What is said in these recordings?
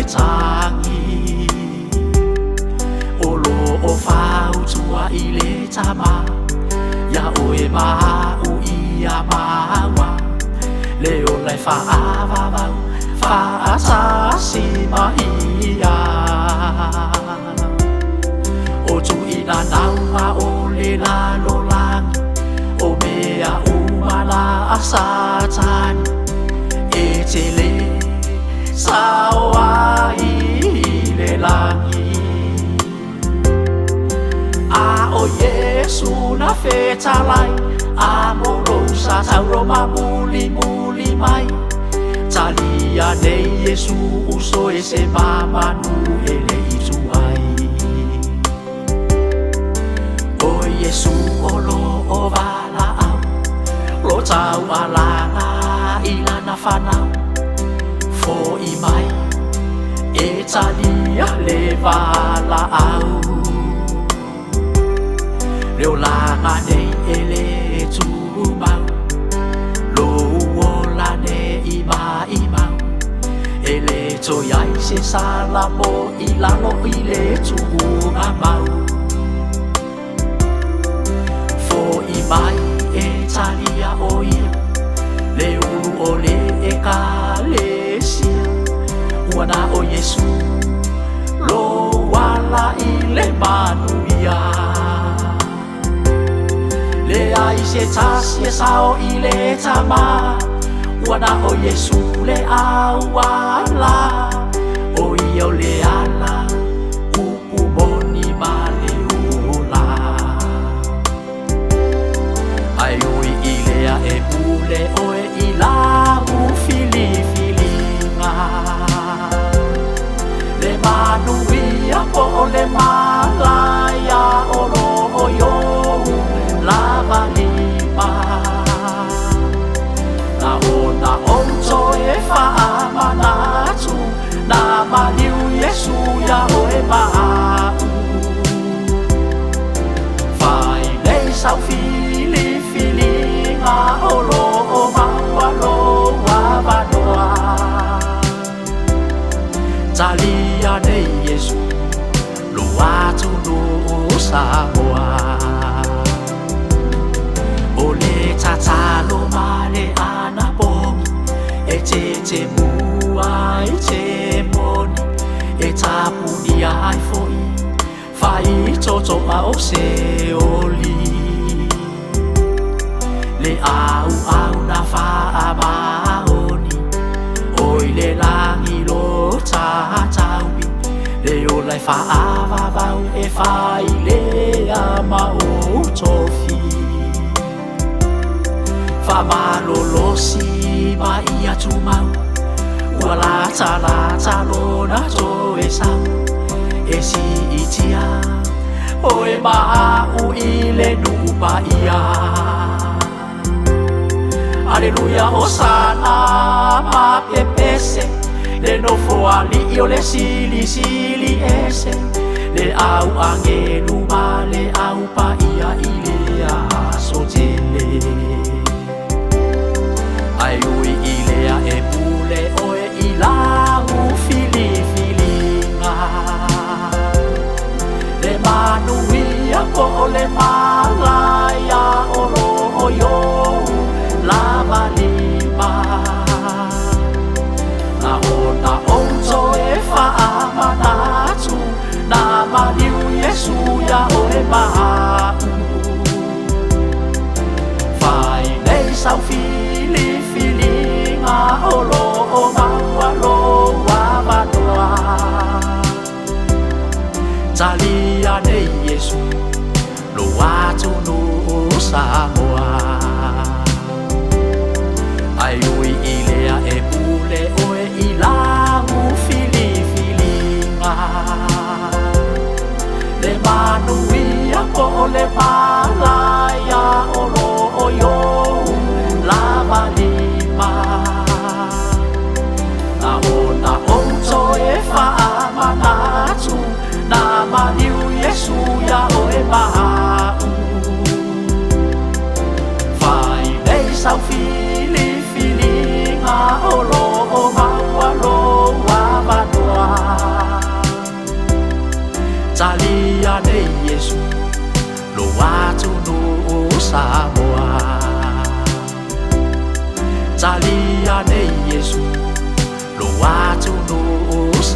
tangi o lo o fau tua i le tama ya o e mau i a maua le o lai fa ava vau fa asasi mahia o tu i na nauma o le la lo langi o mea umala a satani e te le sawa i le langi a o Yesu na fetalai a moro sa tauro ma muli muli mai talia nei Yesu uso e se mamanu e le ituai o Yesu o lo o vala au lo tau alanga ilana fanau fo i mai e talia le vala au leo langa nei e le tu mau lo uola ne i mau e le toiai se sala mo i lalo i le tu mau fo i mai e talia o ia le ulu o le e kalesia uana o Yesu lo wala i le manuia le ai se tasi e sao i le tama uana o Yesu le awala o ia o le ala upu moni ma le ula ai ui i lea e pule oe i la fili filinga le manuia po le malaya o lo o yo lava lima na ona onto e fa manatu na maliu Yesu ya o e mau fai nei sau fili filinga o lo o maua lo wavanoa talia nei Yesu lo atu no Samoa o le tatalo male anapongi e te mua i te moni e tapuni ai foi fai toto a o se oli le au na fa amaoni oi le langi lo tataui le o lai fa ava vau e fai le ama o tofi fa malolosi ma ia tu mau ua lata lona to e sau e si itia o e mau i le nupa ia Alleluia Hosanna ma pepese le no foali io le sili ese le au angelu ma le au pa ia ilea sotele ai ui ilea e pule oe ilau fili filinga le manuia po le malaya o lo o yo lava lima na ona onto e fa amanatu na maliu Yesu ya o e mau fai nei sau fili filinga o lo o maua lo wavanoa talia nei Yesu lo atu no Samoa ai ui ilea e pule oe i lau fili filinga le manuia po le malaya o lo o yo lava lima na ona onto e fa amanatu na maliu Yesu ya o e mau fai nei sau fili filinga o lo o maua lo wavanoa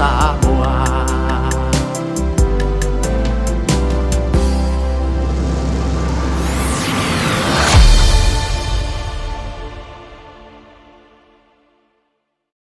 sa mo